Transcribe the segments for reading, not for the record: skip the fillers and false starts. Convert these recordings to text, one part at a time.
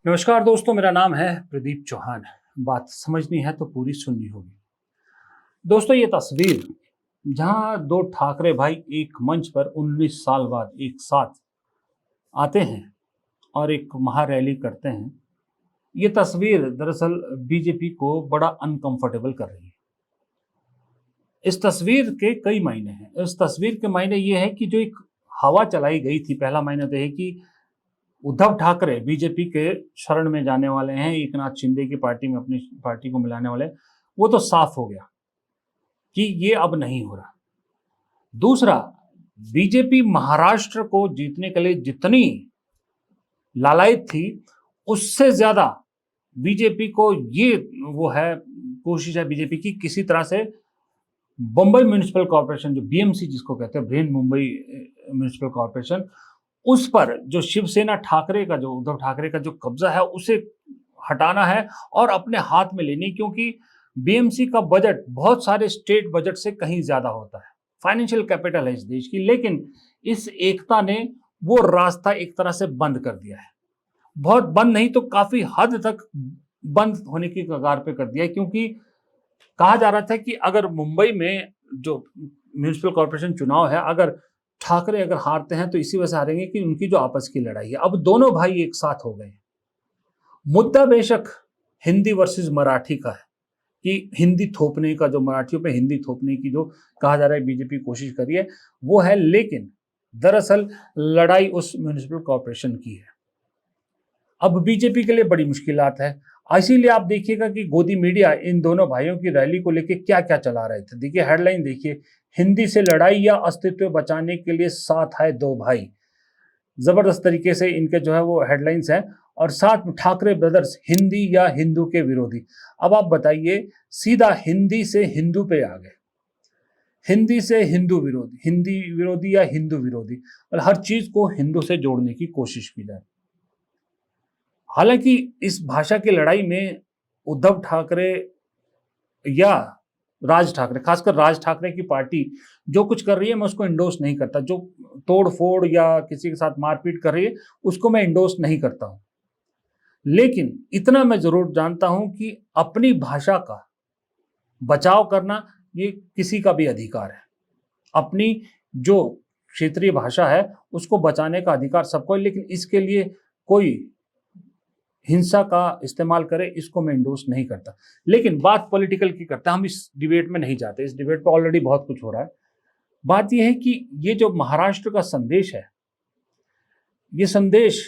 नमस्कार दोस्तों, मेरा नाम है प्रदीप चौहान। बात समझनी है तो पूरी सुननी होगी। दोस्तों, ये तस्वीर जहां दो ठाकरे भाई एक मंच पर 19 साल बाद एक साथ आते हैं और एक महारैली करते हैं, ये तस्वीर दरअसल बीजेपी को बड़ा अनकंफर्टेबल कर रही है। इस तस्वीर के कई मायने हैं। इस तस्वीर के मायने ये है कि जो एक हवा चलाई गई थी, पहला मायने तो है कि उद्धव ठाकरे बीजेपी के शरण में जाने वाले हैं, एकनाथ शिंदे की पार्टी में अपनी पार्टी को मिलाने वाले हैं, वो तो साफ हो गया कि ये अब नहीं हो रहा। दूसरा, बीजेपी महाराष्ट्र को जीतने के लिए जितनी लालायित थी, उससे ज्यादा बीजेपी को ये वो है कोशिश है बीजेपी की किसी तरह से बम्बई म्यूनिसिपल कॉर्पोरेशन, जो बीएमसी जिसको कहते हैं, बृहन मुंबई म्यूनिसिपल कॉर्पोरेशन, उस पर जो शिवसेना ठाकरे का, जो उद्धव ठाकरे का जो कब्जा है, उसे हटाना है और अपने हाथ में लेनी, क्योंकि बीएमसी का बजट बहुत सारे स्टेट बजट से कहीं ज्यादा होता है। फाइनेंशियल कैपिटल है इस देश की, लेकिन इस एकता ने वो रास्ता एक तरह से बंद कर दिया है। बहुत बंद नहीं तो काफी हद तक बंद होने की कगार पे कर दिया है, क्योंकि कहा जा रहा था कि अगर मुंबई में जो म्यूनिसिपल कॉर्पोरेशन चुनाव है, अगर ठाकरे अगर हारते हैं तो इसी वजह से हारेंगे कि उनकी जो आपस की लड़ाई है। अब दोनों भाई एक साथ हो गए। मुद्दा बेशक हिंदी वर्सेस मराठी का है कि हिंदी थोपने का, जो मराठियों पे हिंदी थोपने की जो कहा जा रहा है बीजेपी कोशिश कर रही है, वो है, लेकिन दरअसल लड़ाई उस म्यूनिसिपल कॉर्पोरेशन की है। अब बीजेपी के लिए बड़ी मुश्किलात है। इसीलिए आप देखिएगा कि गोदी मीडिया इन दोनों भाइयों की रैली को लेकर क्या क्या चला रहे थे। देखिए हेडलाइन, देखिए, हिंदी से लड़ाई या अस्तित्व बचाने के लिए साथ आए दो भाई। जबरदस्त तरीके से इनके जो है वो हेडलाइंस हैं। और साथ में ठाकरे ब्रदर्स हिंदी या हिंदू के विरोधी। अब आप बताइए, सीधा हिंदी से हिंदू पे आ गए। हिंदी से हिंदू विरोधी, हिंदी विरोधी या हिंदू विरोधी, और हर चीज को हिंदू से जोड़ने की कोशिश की जाए। हालांकि इस भाषा की लड़ाई में उद्धव ठाकरे या राज ठाकरे, खासकर राज ठाकरे की पार्टी जो कुछ कर रही है, मैं उसको इंडोर्स नहीं करता। जो तोड़ फोड़ या किसी के साथ मारपीट कर रही है, उसको मैं इंडोर्स नहीं करता हूं। लेकिन इतना मैं जरूर जानता हूं कि अपनी भाषा का बचाव करना ये किसी का भी अधिकार है। अपनी जो क्षेत्रीय भाषा है उसको बचाने का अधिकार सबको है, लेकिन इसके लिए कोई हिंसा का इस्तेमाल करे, इसको मैं इंडोर्स नहीं करता। लेकिन बात पॉलिटिकल की करते हैं, हम इस डिबेट में नहीं जाते। इस डिबेट पर ऑलरेडी बहुत कुछ हो रहा है। बात यह है कि ये जो महाराष्ट्र का संदेश है, ये संदेश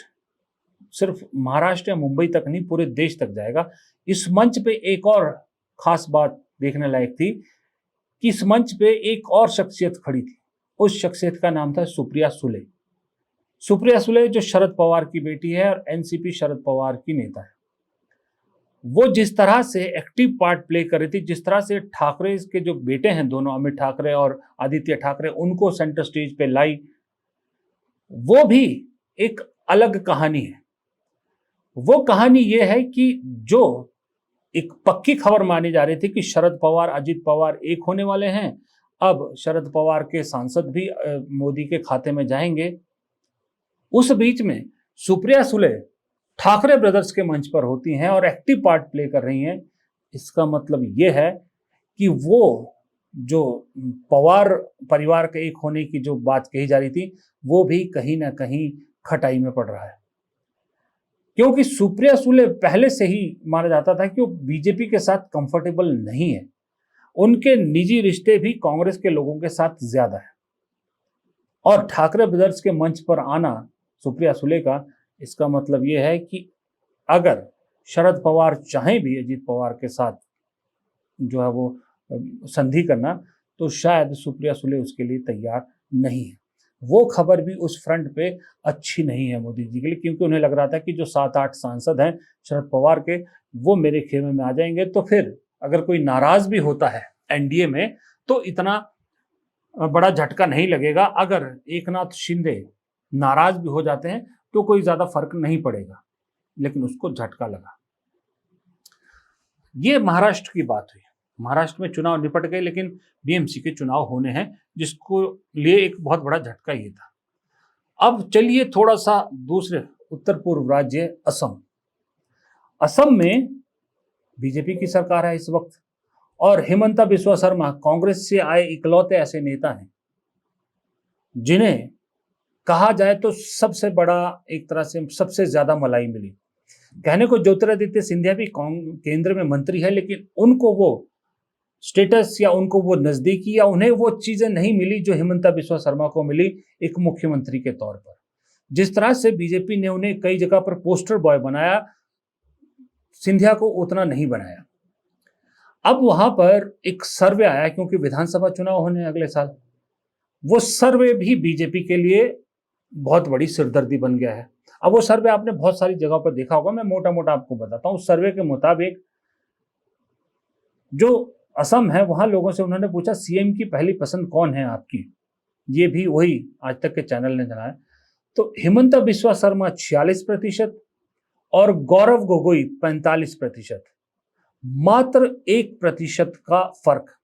सिर्फ महाराष्ट्र या मुंबई तक नहीं, पूरे देश तक जाएगा। इस मंच पे एक और खास बात देखने लायक थी कि इस मंच पे एक और शख्सियत खड़ी थी। उस शख्सियत का नाम था सुप्रिया सुले। सुप्रिया सुले जो शरद पवार की बेटी है और एनसीपी शरद पवार की नेता है। वो जिस तरह से एक्टिव पार्ट प्ले कर रही थी, जिस तरह से ठाकरे के जो बेटे हैं दोनों, अमित ठाकरे और आदित्य ठाकरे, उनको सेंटर स्टेज पे लाई, वो भी एक अलग कहानी है। वो कहानी ये है कि जो एक पक्की खबर मानी जा रही थी कि शरद पवार अजित पवार एक होने वाले हैं, अब शरद पवार के सांसद भी मोदी के खाते में जाएंगे। उस बीच में सुप्रिया सुले ठाकरे ब्रदर्स के मंच पर होती हैं और एक्टिव पार्ट प्ले कर रही हैं। इसका मतलब यह है कि वो जो पवार परिवार के एक होने की जो बात कही जा रही थी, वो भी कहीं ना कहीं खटाई में पड़ रहा है। क्योंकि सुप्रिया सुले पहले से ही माना जाता था कि वो बीजेपी के साथ कंफर्टेबल नहीं है। उनके निजी रिश्ते भी कांग्रेस के लोगों के साथ ज्यादा है। और ठाकरे ब्रदर्स के मंच पर आना सुप्रिया सुले का, इसका मतलब यह है कि अगर शरद पवार चाहें भी अजीत पवार के साथ जो है वो संधि करना, तो शायद सुप्रिया सुले उसके लिए तैयार नहीं है। वो खबर भी उस फ्रंट पे अच्छी नहीं है मोदी जी के लिए, क्योंकि उन्हें लग रहा था कि जो 7-8 सांसद हैं शरद पवार के, वो मेरे खेमे में आ जाएंगे। तो फिर अगर कोई नाराज भी होता है एनडीए में, तो इतना बड़ा झटका नहीं लगेगा। अगर एकनाथ शिंदे नाराज भी हो जाते हैं तो कोई ज्यादा फर्क नहीं पड़ेगा, लेकिन उसको झटका लगा। ये महाराष्ट्र की बात हुई। महाराष्ट्र में चुनाव निपट गए, लेकिन बीएमसी के चुनाव होने हैं, जिसको लिए एक बहुत बड़ा झटका ये था। अब चलिए थोड़ा सा दूसरे उत्तर पूर्व राज्य असम, असम में बीजेपी की सरकार है इस वक्त, और हिमंता बिस्वा शर्मा कांग्रेस से आए इकलौते ऐसे नेता हैं जिन्हें कहा जाए तो सबसे बड़ा, एक तरह से सबसे ज्यादा मलाई मिली। कहने को ज्योतिरादित्य सिंधिया भी केंद्र में मंत्री है, लेकिन उनको वो स्टेटस या उनको वो नजदीकी या उन्हें वो चीजें नहीं मिली जो हिमंता बिस्वा शर्मा को मिली एक मुख्यमंत्री के तौर पर। जिस तरह से बीजेपी ने उन्हें कई जगह पर पोस्टर बॉय बनाया, सिंधिया को उतना नहीं बनाया। अब वहां पर एक सर्वे आया, क्योंकि विधानसभा चुनाव होने अगले साल, वो सर्वे भी बीजेपी के लिए बहुत बड़ी सिरदर्दी बन गया है। अब वो सर्वे आपने बहुत सारी जगह पर देखा होगा, मैं मोटा मोटा आपको बताता हूं। उस सर्वे के मुताबिक जो असम है वहां लोगों से उन्होंने पूछा सीएम की पहली पसंद कौन है आपकी, ये भी वही आज तक के चैनल ने जनाया। तो हिमंता बिस्वा शर्मा 46% और गौरव गोगोई 45%, मात्र 1% का फर्क।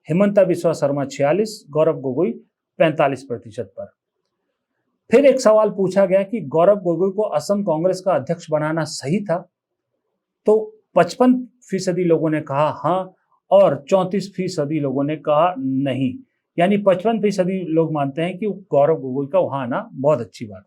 हिमंता बिस्वा शर्मा 46, गौरव गोगोई 45% पर। फिर एक सवाल पूछा गया कि गौरव गोगोई को असम कांग्रेस का अध्यक्ष बनाना सही था, तो 55% लोगों ने कहा हाँ और 34% लोगों ने कहा नहीं। यानी 55% लोग मानते हैं कि गौरव गोगोई का वहां आना बहुत अच्छी बात।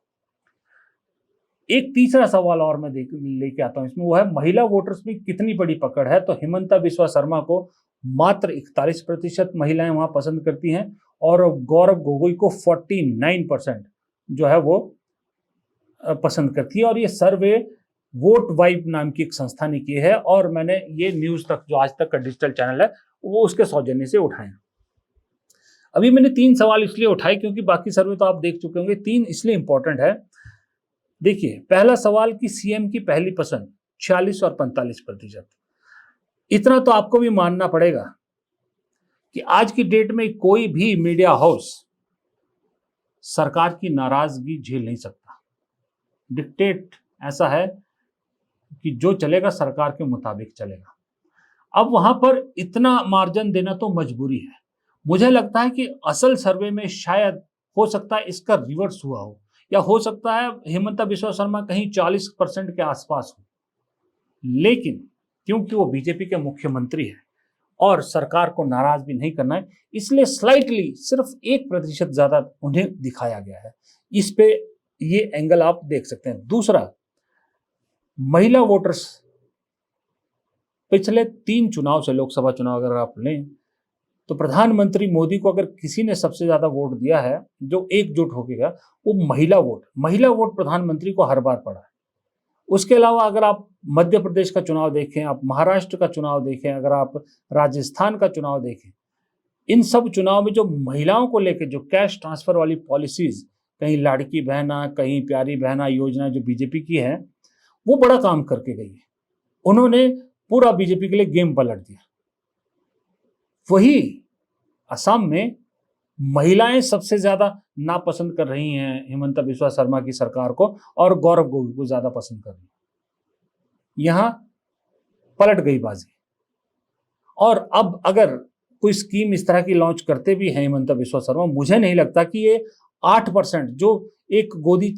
एक तीसरा सवाल और मैं लेके आता हूं इसमें, वो है महिला वोटर्स में कितनी बड़ी पकड़ है। तो हिमंता बिस्वा शर्मा को मात्र 41% महिलाएं वहां पसंद करती हैं और गौरव गोगोई को 49% जो है वो पसंद करती है। और ये सर्वे वोट वाइब नाम की एक संस्था ने की है, और मैंने ये न्यूज तक जो आज तक का डिजिटल चैनल है वो उसके सौजन्य से उठाए। अभी मैंने 3 सवाल इसलिए उठाए क्योंकि बाकी सर्वे तो आप देख चुके होंगे। 3 इसलिए इंपॉर्टेंट है। देखिए, पहला सवाल कि सीएम की पहली पसंद 46 और 45%। इतना तो आपको भी मानना पड़ेगा कि आज की डेट में कोई भी मीडिया हाउस सरकार की नाराजगी झेल नहीं सकता। डिक्टेट ऐसा है कि जो चलेगा सरकार के मुताबिक चलेगा। अब वहां पर इतना मार्जिन देना तो मजबूरी है। मुझे लगता है कि असल सर्वे में शायद हो सकता है इसका रिवर्स हुआ हो, या हो सकता है हिमंता बिस्वा शर्मा कहीं 40% के आसपास हो, लेकिन क्योंकि वो बीजेपी के मुख्यमंत्री है और सरकार को नाराज भी नहीं करना है, इसलिए स्लाइटली सिर्फ 1% ज्यादा उन्हें दिखाया गया है। इस पे ये एंगल आप देख सकते हैं। दूसरा, महिला वोटर्स पिछले 3 चुनाव से, लोकसभा चुनाव अगर आप लें तो प्रधानमंत्री मोदी को अगर किसी ने सबसे ज्यादा वोट दिया है जो एकजुट होकर गया, वो महिला वोट प्रधानमंत्री को हर बार पड़ा है। उसके अलावा अगर आप मध्य प्रदेश का चुनाव देखें, आप महाराष्ट्र का चुनाव देखें, अगर आप राजस्थान का चुनाव देखें, इन सब चुनाव में जो महिलाओं को लेकर जो कैश ट्रांसफर वाली पॉलिसीज, कहीं लाड़की बहना, कहीं प्यारी बहना योजना जो बीजेपी की है, वो बड़ा काम करके गई है। उन्होंने पूरा बीजेपी के लिए गेम पलट दिया। वही असम में महिलाएं सबसे ज्यादा नापसंद कर रही हैं हिमंता बिस्वा शर्मा की सरकार को, और गौरव गोगोई को ज्यादा पसंद कर रही हैं। यहां पलट गई बाजी। और अब अगर कोई स्कीम इस तरह की लॉन्च करते भी हैं हिमंता बिस्वा शर्मा, मुझे नहीं लगता कि ये 8% जो एक गोदी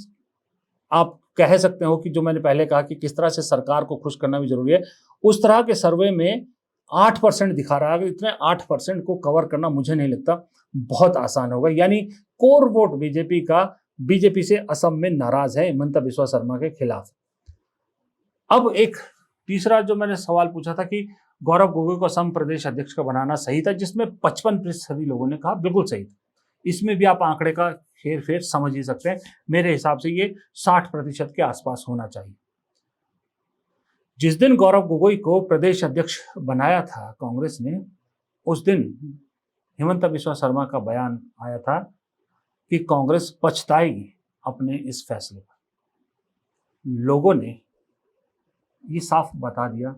आप कह सकते हो कि जो मैंने पहले कहा कि किस तरह से सरकार को खुश करना भी जरूरी है, उस तरह के सर्वे में 8% दिखा रहा है। इतने 8% को कवर करना मुझे नहीं लगता बहुत आसान होगा। यानी कोर वोट बीजेपी से असम में नाराज है हिमंता बिस्वा शर्मा के खिलाफ। अब एक तीसरा जो मैंने सवाल पूछा था कि गौरव गोगोई को असम प्रदेश अध्यक्ष का बनाना सही था, जिसमें 55% लोगों ने कहा बिल्कुल सही था। इसमें भी आप आंकड़े का हेर फेर समझ ही सकते हैं। मेरे हिसाब से ये 60% के आसपास होना चाहिए। जिस दिन गौरव गोगोई को प्रदेश अध्यक्ष बनाया था कांग्रेस ने, उस दिन हिमंता बिस्वा शर्मा का बयान आया था कि कांग्रेस पछताएगी अपने इस फैसले पर। लोगों ने ये साफ बता दिया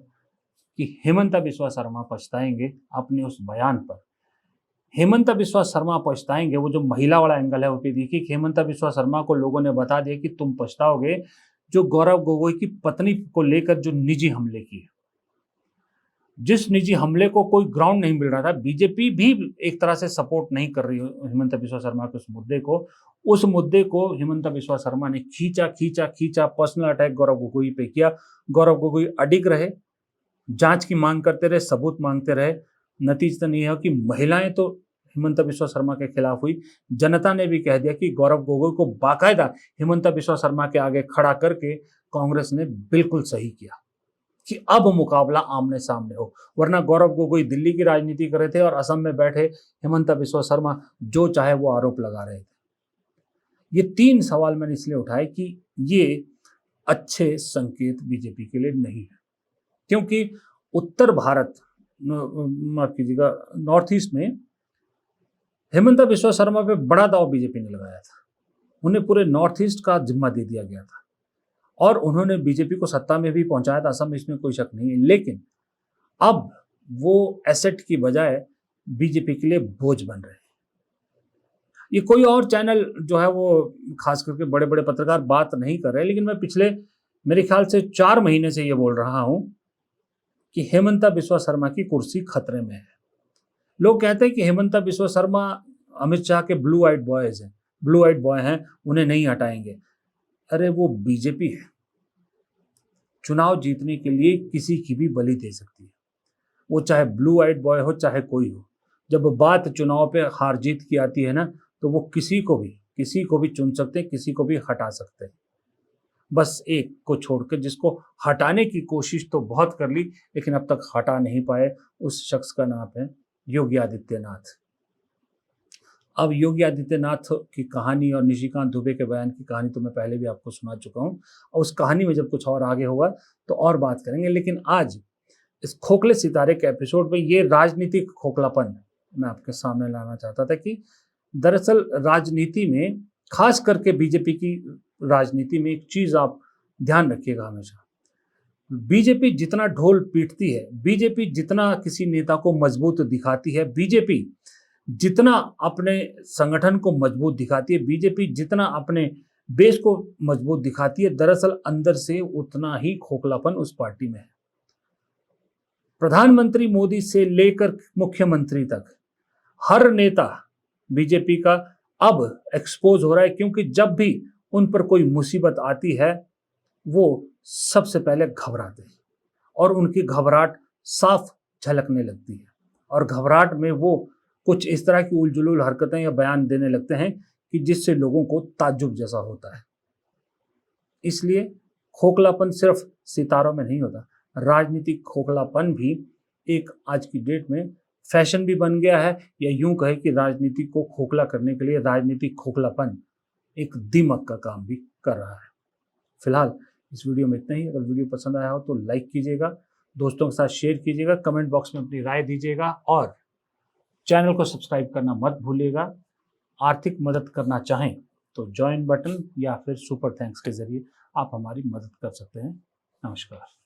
कि हिमंता बिस्वा शर्मा पछताएंगे अपने उस बयान पर। हिमंता बिस्वा शर्मा पछताएंगे, वो जो महिला वाला एंगल है वो भी देखिए कि हिमंता बिस्वा शर्मा को लोगों ने बता दिया कि तुम पछताओगे जो गौरव गोगोई की पत्नी को लेकर जो निजी हमले किए। जिस निजी हमले को कोई ग्राउंड नहीं मिल रहा था, बीजेपी भी एक तरह से सपोर्ट नहीं कर रही हिमंता बिस्वा शर्मा के उस मुद्दे को हिमंता बिस्वा शर्मा ने खींचा, पर्सनल अटैक गौरव गोगोई पे किया। गौरव गोगोई अडिग रहे, जांच की मांग करते रहे, सबूत मांगते रहे। नतीजतन यह है कि महिलाएं तो हिमंता बिस्वा शर्मा के खिलाफ हुई। जनता ने भी कह दिया कि गौरव गोगोई को बाकायदा हिमंता बिस्वा शर्मा के आगे खड़ा करके कांग्रेस ने बिल्कुल सही किया कि अब मुकाबला आमने सामने हो, वरना गौरव गोगोई दिल्ली की राजनीति कर रहे थे और असम में बैठे हिमंता बिस्वा शर्मा जो चाहे वो आरोप लगा रहे थे। ये 3 सवाल मैंने इसलिए उठाए कि ये अच्छे संकेत बीजेपी के लिए नहीं है, क्योंकि उत्तर भारत, माफ कीजिएगा, नॉर्थ ईस्ट में हिमंता बिस्वा शर्मा पे बड़ा दाव बीजेपी ने लगाया था। उन्हें पूरे नॉर्थ ईस्ट का जिम्मा दे दिया गया था और उन्होंने बीजेपी को सत्ता में भी पहुंचाया था असम में, इसमें कोई शक नहीं है। लेकिन अब वो एसेट की बजाय बीजेपी के लिए बोझ बन रहे हैं। ये कोई और चैनल जो है वो खास करके बड़े बड़े पत्रकार बात नहीं कर रहे, लेकिन मैं पिछले मेरे ख्याल से 4 महीने से ये बोल रहा हूं कि हेमंता बिस्वा शर्मा की कुर्सी खतरे में है। लोग कहते हैं कि हेमंता बिस्वा शर्मा अमित शाह के ब्लू आइड बॉय हैं, उन्हें नहीं हटाएंगे। अरे वो बीजेपी है, चुनाव जीतने के लिए किसी की भी बलि दे सकती है, वो चाहे ब्लू आइड बॉय हो चाहे कोई हो। जब बात चुनाव पे हार जीत की आती है ना, तो वो किसी को भी चुन सकते हैं, किसी को भी हटा सकते हैं। बस एक को छोड़कर, जिसको हटाने की कोशिश तो बहुत कर ली लेकिन अब तक हटा नहीं पाए, उस शख्स का नाम है योगी आदित्यनाथ। अब योगी आदित्यनाथ की कहानी और निशिकांत दुबे के बयान की कहानी तो मैं पहले भी आपको सुना चुका हूं, और उस कहानी में जब कुछ और आगे होगा तो और बात करेंगे। लेकिन आज इस खोखले सितारे के एपिसोड में ये राजनीतिक खोखलापन मैं आपके सामने लाना चाहता था कि दरअसल राजनीति में, खास करके बीजेपी की राजनीति में, एक चीज आप ध्यान रखिएगा हमेशा, बीजेपी जितना ढोल पीटती है, बीजेपी जितना किसी नेता को मजबूत दिखाती है, बीजेपी जितना अपने संगठन को मजबूत दिखाती है, बीजेपी जितना अपने बेस को मजबूत दिखाती है, दरअसल अंदर से उतना ही खोखलापन उस पार्टी में है। प्रधानमंत्री मोदी से लेकर मुख्यमंत्री तक हर नेता बीजेपी का अब एक्सपोज हो रहा है, क्योंकि जब भी उन पर कोई मुसीबत आती है वो सबसे पहले घबराते हैं और उनकी घबराहट साफ झलकने लगती है, और घबराहट में वो कुछ इस तरह की उलझुल हरकतें या बयान देने लगते हैं कि जिससे लोगों को ताज्जुब जैसा होता है। इसलिए खोखलापन सिर्फ सितारों में नहीं होता, राजनीतिक खोखलापन भी एक आज की डेट में फैशन भी बन गया है, या यूं कहे कि राजनीति को खोखला करने के लिए राजनीतिक खोखलापन एक दीमक का काम भी कर रहा है। फिलहाल इस वीडियो में इतना ही। अगर वीडियो पसंद आया हो तो लाइक कीजिएगा, दोस्तों के साथ शेयर कीजिएगा, कमेंट बॉक्स में अपनी राय दीजिएगा और चैनल को सब्सक्राइब करना मत भूलिएगा। आर्थिक मदद करना चाहें तो ज्वाइन बटन या फिर सुपर थैंक्स के जरिए आप हमारी मदद कर सकते हैं। नमस्कार।